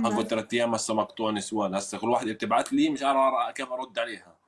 هاخد 3 ايام هسه مقطوع نسوان. هسه كل واحده بتبعت لي مش عارف كيف ارد عليها.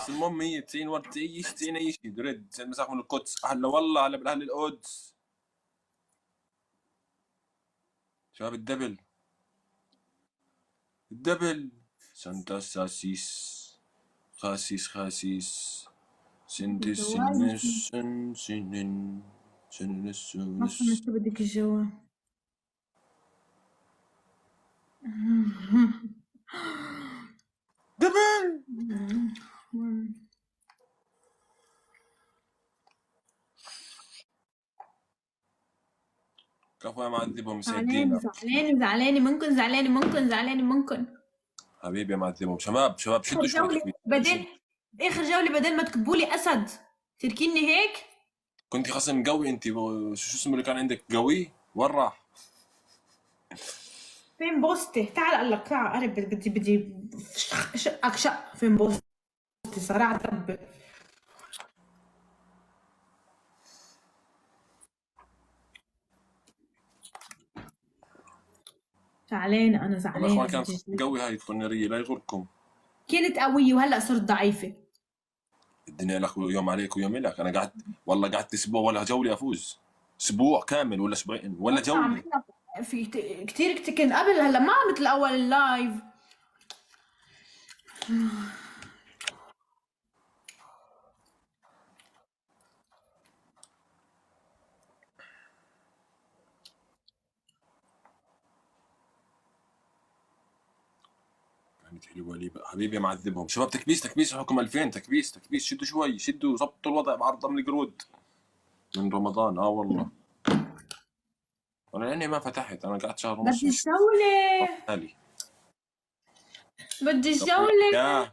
المهم 190 ورد اي شيء 90 اي شيء دريد مساق من القدس. هلا والله هلا بالاهل القدس شباب الدبل سانتا ساسيس خاسيس سندس سنن ما فهمت شو بدك الجوا. دبل كفو يا معذبهم مساعدين. زعلانة منكن حبيبي يا معذبهم. شباب شدوا شوي. اخر جولة بدل ما تكبوا لي اسد تركيني هيك. كنت خصم قوي انت. شو اسمه اللي كان عندك قوي؟ وين راح؟ فين بوستي؟ تعال قال لك تعال قرب بدي شقك شق. فين بوستي؟ صراحة ربي زعلانة. أنا زعلانة. والله كانت قوي هاي الفنرية لا يغركم. كانت قوية وهلا صرت ضعيفة. الدنيا لك يوم عليك ويوم لك. أنا قعدت أسبوع ولا جولة أفوز. أسبوع كامل ولا أسبوعين ولا جولة. في كتير كنت قبل. هلا ما مثل أول اللايف. كانت حلوة لي بقى. حبيبي معذبهم. شباب تكبيس الحكم 2000 تكبيس شدوا شوي ظبطوا الوضع بعرض من القرود من رمضان. والله أنا لأني ما فتحت. أنا قعدت شهر ونص. بدي الجولة.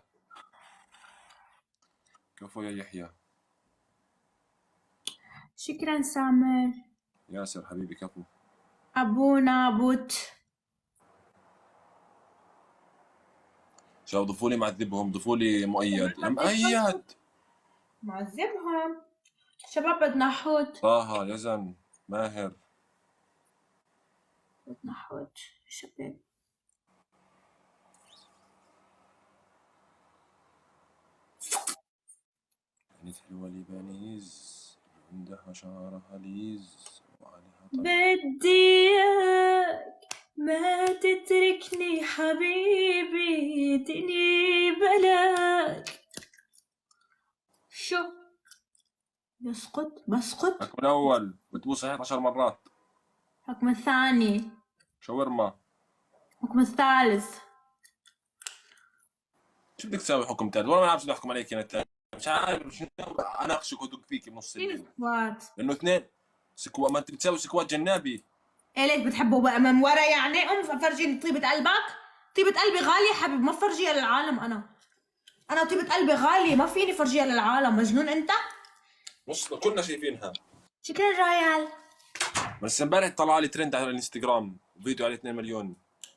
كفو يا يحيى. شكرا سامر. ياسر حبيبي كفو. أبونا بوت. شباب ضيفوا لي معذبهم. ضيفوا لي مؤيد. معذبهم. شباب بدنا حوت. طه يزن ماهر. بدنا حوت شباب. كانت حلوة لبنيز عندها شعرها ليز وعليها بدي ما تتركني حبيبي اديني بلاك. شو بسقط حكم الأول بتبوس 11 مرات. حكم الثاني شاورما. حكم الثالث. شو بدك تساوي حكم ثالث؟ والله ما بعرف شو بدي احكم عليك انا. مش عارف شو اناقشك ودق فيك بنص الليل. لانه اثنين ما انت بتساوي سكوات جنابي. ايه ليك بتحبه بقى من ورا يعني؟ فرجيني طيبة قلبك. طيبة قلبي غالية يا حبيبي. ما فرجيها للعالم. انا طيبة قلبي غالية ما فيني فرجيها للعالم. مجنون انت؟ نص كلنا شايفينها. شكرا رويال. بس امبارح طلع لي ترند على الانستغرام فيديو عليه 2 مليون.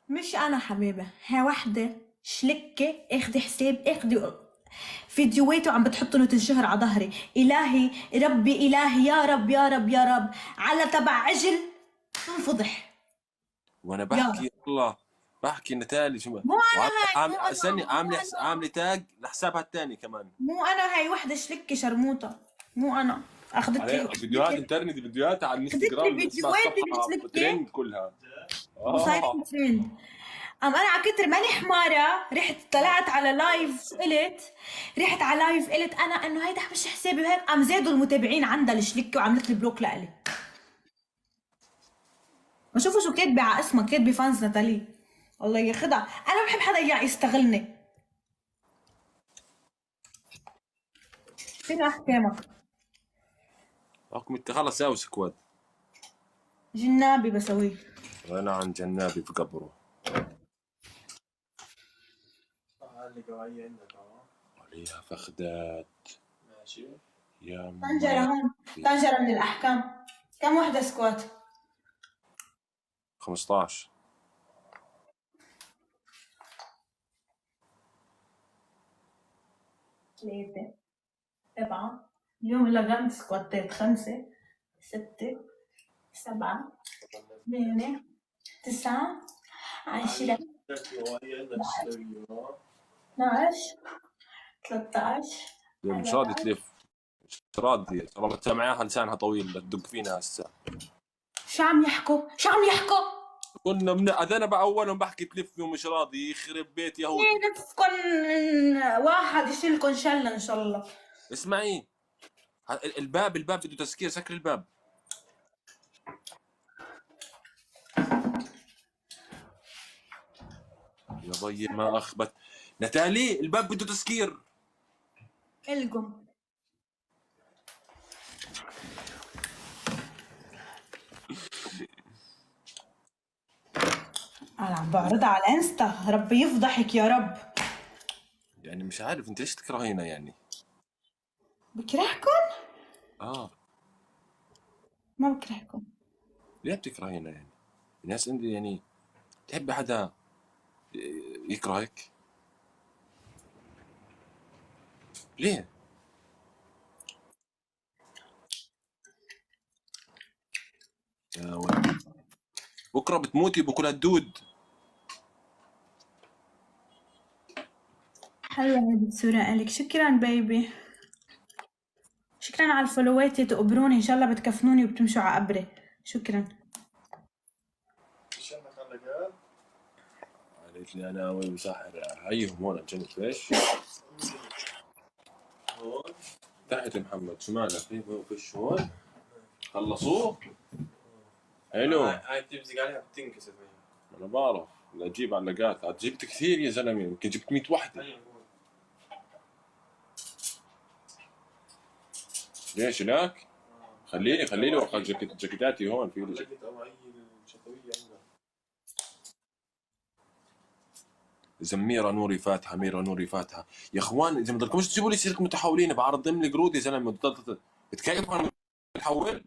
مش انا حبيبه. هي وحده شلكه اخذي حساب اخذي فيديوهاته عم بتحطهم وتنشهر على ظهري. الهي ربي الهي يا رب على تبع عجل انفضح. وانا بحكي الله بحكي نتالي شو مو انا استني عامله تاج لحسابها الثاني كمان. مو انا. هاي وحده شلكه شرموطه. مو انا. اخذت عليه لي فيديوهات انترنت، فيديوهات على اخذت لي الانستغرام اسمها فيديوهات الصفحه بمثل ترند كلها. وصايرين ترند. انا على كتر ماني حماره رحت طلعت على لايف قلت، رحت على لايف قلت انا انه هيدا مش حسابي وهيك، قام زادوا المتابعين عندها الشلكه وعملت لي بلوك لإلي. ما شوفوا شو كاتبه على اسمها، كاتبه فانز ناتالي. الله ياخدها، انا بحب حدا يستغلني. فين احكامك؟ انت خلص ساوي سكواد. جنابي بسويه. انا عن جنابي في قبره. عليها فخدات. ماشي. يا طنجرة هون، طنجرة من الأحكام. كم وحدة سكوات؟ 15. ثلاثة، 7. اليوم لغمت سكواتات 5، 6، 7، 8، 9، 10، 12، 13. مش راضي تلف، مش راضي والله. سامعاها لسانها طويل تدق فينا هسه. شو عم يحكوا؟ شو عم يحكوا؟ كنا من انا باولهم بحكي تلفي ومش راضي، يخرب بيت يهودي. نفسكن واحد يشيلكن شلة إن شاء الله. اسمعي، الباب بده تسكير، سكر الباب. يا ضي ما اخبت نتالي، الباب بده تسكير. القم. انا عم بعرضها على انستا، ربي يفضحك يا رب. يعني مش عارف انت ليش تكرهينا يعني. بكرهكم؟ ما بكرهكم. ليه بتكرهينا يعني؟ الناس عندي يعني تحبي حدا يكرهك؟ ليه؟ يا ولد بكره بتموتي بكل هالدود. حلوة هذه الصورة إلك، شكرا بيبي. شكرا على الفولوات، تقبروني إن شاء الله بتكفنوني وبتمشوا على قبري. شكرا. ايش عندك حلقات؟ قالت لي انا وساحر هيهم هون جنت ليش؟ هون تحت محمد شو مالك؟ فيش هون؟ خلصوه؟ حلو. هاي بتمسك عليها بتنكسر. انا بعرف، لا اجيب علاقات، عاد جبت كثير يا زلمه، يمكن جبت 100 وحده. ليش هناك؟ خليني واخذ جاكيتاتي هون في لي جاكيت. زميرة نوري فاتحة، ميرة نوري فاتحة. يا اخوان اذا ما بدكمش تجيبوا لي سيرك متحولين بعرض ضمن القرود يا زلمه. بتكيفوا انا متحول؟